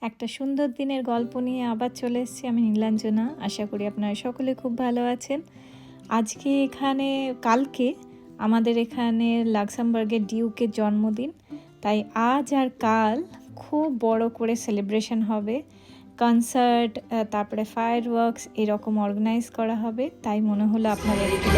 একটা সুন্দর দিনের গল্প নিয়ে আবার চলে এসেছি আমি নীলাঞ্জনা। আশা করি আপনারা সকলে খুব ভালো আছেন। আজকে এখানে কালকে আমাদের এখানে লাক্সেমবার্গের ডিউকের জন্মদিন, তাই আজ আর কাল খুব বড় করে সেলিব্রেশন হবে। কনসার্ট, তারপরে ফায়ার ওয়ার্কস এরকম অর্গানাইজ করা হবে, তাই মনে হলো আপনাদের একটু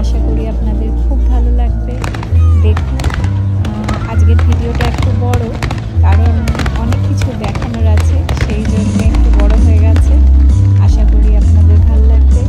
আশা করি আপনাদের খুব ভালো লাগবে। দেখুন, আজকের ভিডিওটা একটু বড়, কারণ অনেক কিছু দেখানোর আছে, সেই জন্য একটু বড় হয়ে গেছে। আশা করি আপনাদের ভালো লাগবে।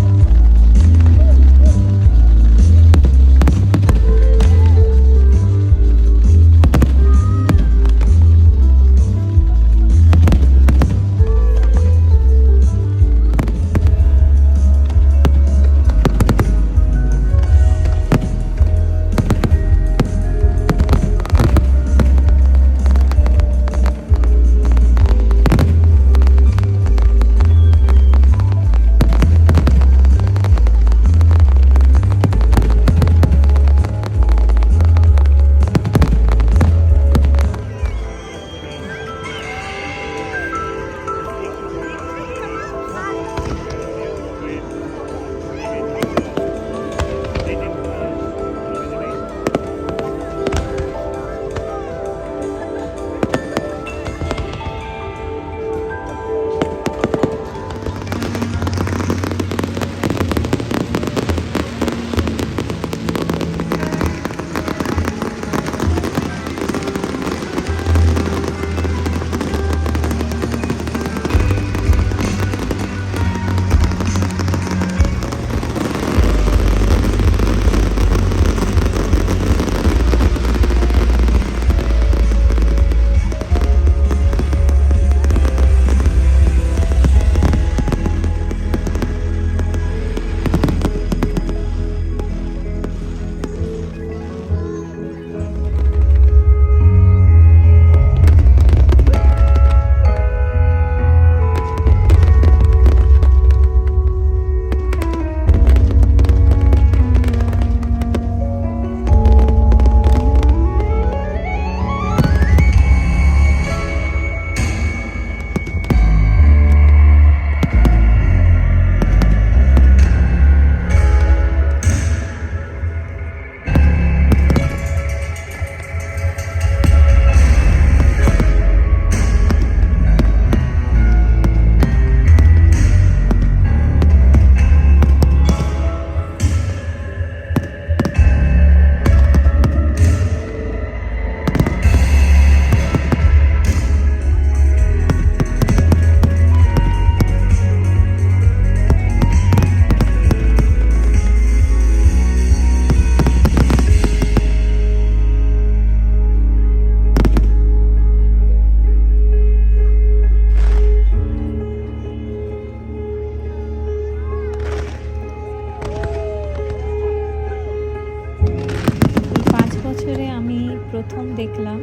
প্রথম দেখলাম,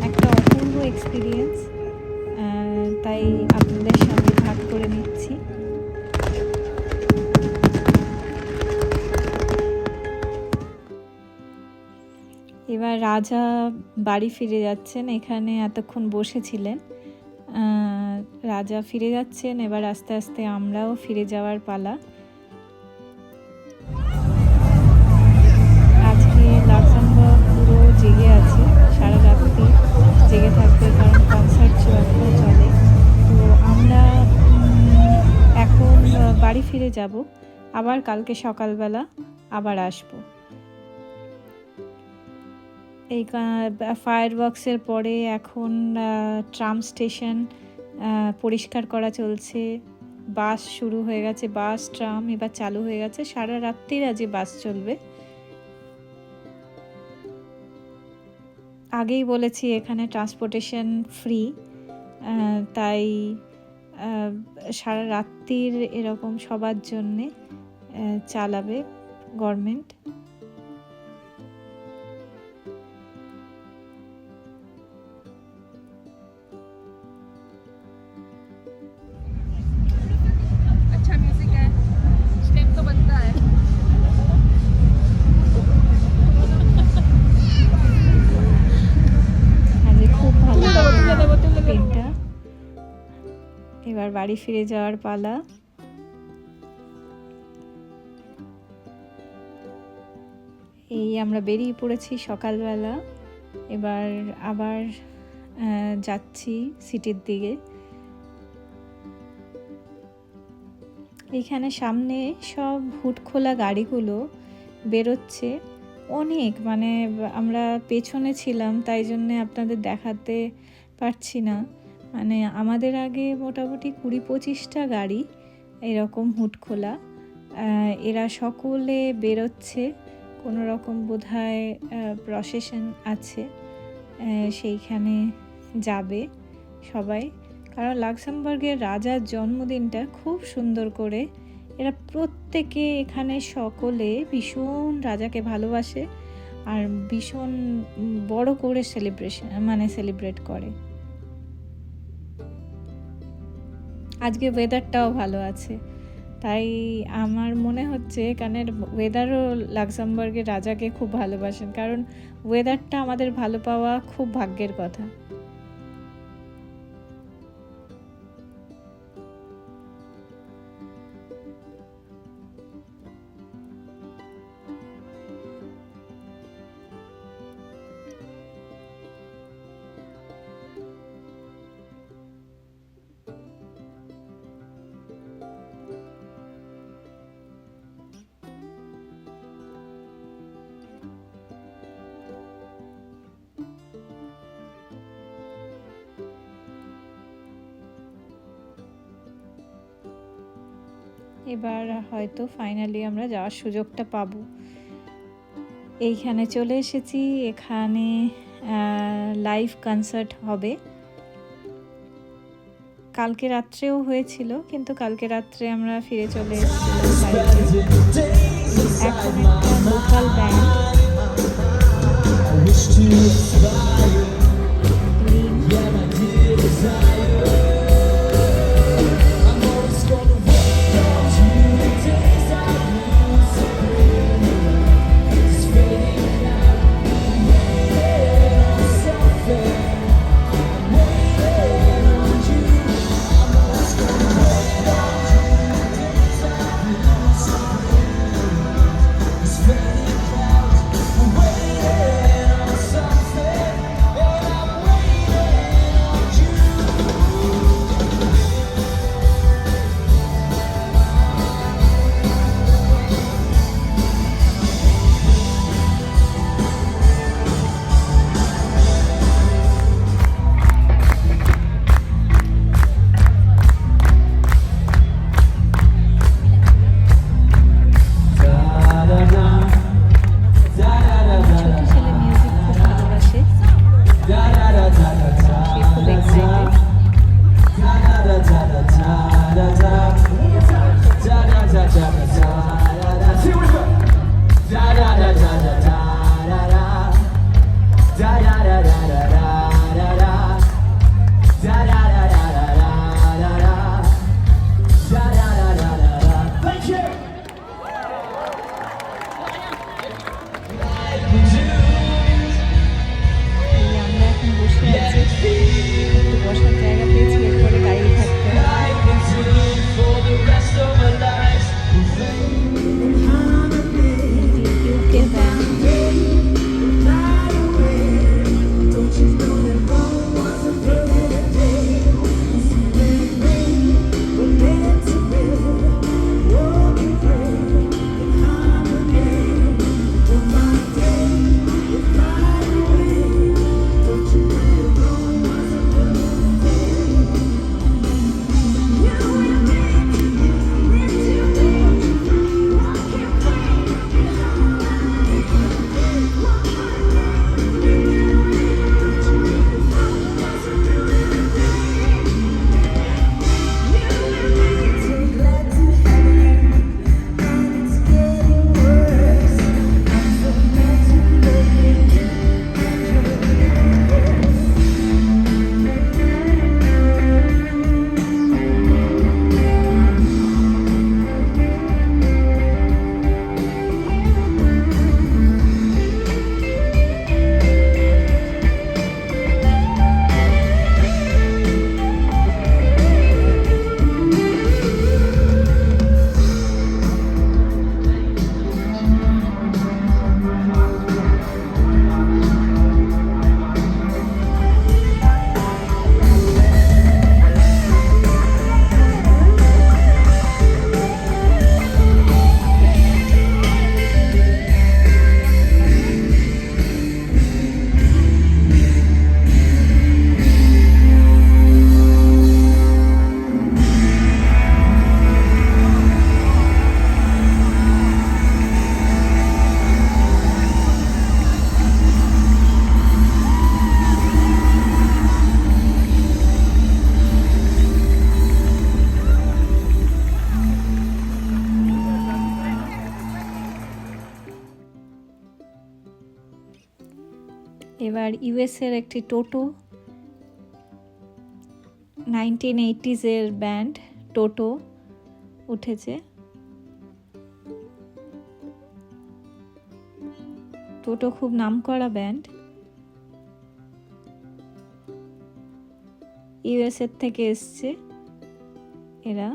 একটা অপূর্ব এক্সপিরিয়েন্স, তাই আপনাদের সঙ্গে ভাগ করে নিচ্ছি। এবার রাজা বাড়ি ফিরে যাচ্ছেন, এখানে এতক্ষণ বসেছিলেন। রাজা ফিরে যাচ্ছেন, এবার আস্তে আস্তে আমরাও ফিরে যাওয়ার পালা। পুরো জেগে আছে, সারা রাত্রি জেগে থাকবে, কারণ কনসার্ট এখনও চলে। তো আমরা এখন বাড়ি ফিরে যাব, আবার কালকে সকালবেলা আবার আসব। এই ফায়ার ওয়ার্কসের পরে এখন ট্রাম স্টেশন পরিষ্কার করা চলছে, বাস শুরু হয়ে গেছে, বাস ট্রাম এবার চালু হয়ে গেছে, সারা রাত্রির আজ বাস চলবে। আগেই বলেছি এখানে ট্রান্সপোর্টেশন ফ্রি, তাই সারা রাত্রির এরকম সবার জন্যে চালাবে। গভর্নমেন্ট। अच्छा म्यूजिक है, स्टेप तो बनता है। আজ খুব ভালো দিনটা। এবার বাড়ি ফিরে যাওয়ার পালা। এই আমরা বেরিয়ে পড়েছি সকালবেলা, এবার আবার যাচ্ছি সিটির দিকে। এখানে সামনে সব হুড খোলা গাড়িগুলো বেরোচ্ছে অনেক, মানে আমরা পেছনে ছিলাম তাই জন্যে আপনাদের দেখাতে পারছি না। মানে আমাদের আগে মোটামুটি 20-25টা গাড়ি এরকম হুড খোলা, এরা সকলে বেরোচ্ছে। কোনো রকম বোধহয় প্রসেশন আছে, সেইখানে যাবে সবাই। কারণ লাক্সেমবার্গের রাজার জন্মদিনটা খুব সুন্দর করে এরা প্রত্যেকে এখানে সকলে ভীষণ রাজাকে ভালোবাসে আর ভীষণ বড় করে সেলিব্রেট করে। আজকে ওয়েদারটাও ভালো আছে, তাই আমার মনে হচ্ছে এখানের ওয়েদারও লাক্সেমবার্গের রাজাকে খুব ভালোবাসেন, কারণ ওয়েদারটা আমাদের ভালো পাওয়া খুব ভাগ্যের কথা। এবার হয়তো ফাইনালি আমরা যাওয়ার সুযোগটা পাবো। এইখানে চলে এসেছি, এখানে লাইভ কনসার্ট হবে। কালকে রাত্রেও হয়েছিল, কিন্তু কালকে রাত্রে আমরা ফিরে চলে এসেছিলাম বাড়িতে। এখন একটা লোকাল ব্যান্ড এবার ইউএসের একটি টোটো, 1980s ব্যান্ড টোটো উঠেছে। টোটো খুব নামকরা ব্যান্ড, ইউএসএর থেকে এসছে এরা।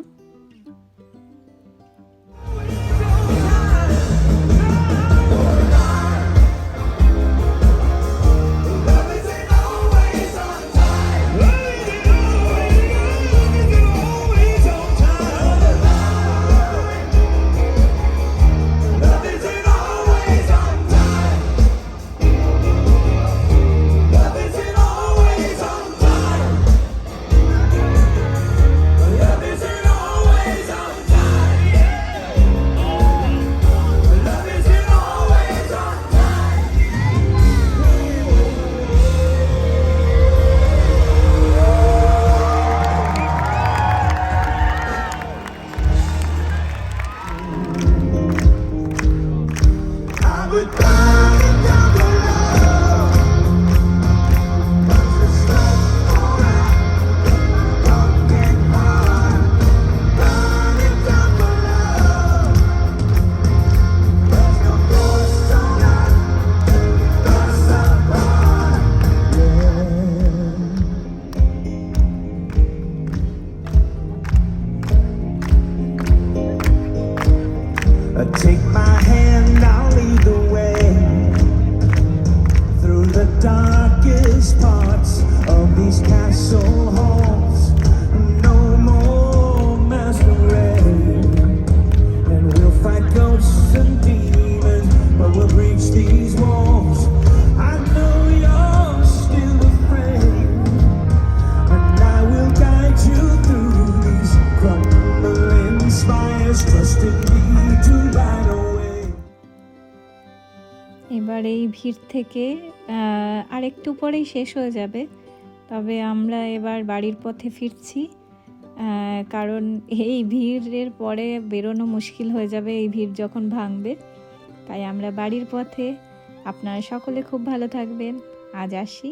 Take my hand, I'll lead the way through the darkest parts of these castle halls. No more masquerade, and we'll fight ghosts and demons, but we'll breach these walls. I know you're still afraid, and I will guide you through these crumbling spires, trusting me to light away. এবার এই ভিড় থেকে আর একটু পরেই শেষ হয়ে যাবে, তবে আমরা এবার বাড়ির পথে ফিরছি, কারণ এই ভিড়ের পরে বেরোনো মুশকিল হয়ে যাবে এই ভিড় যখন ভাঙবে। তাই আমরা বাড়ির পথে। আপনারা সকলে খুব ভালো থাকবেন। আজ আসি।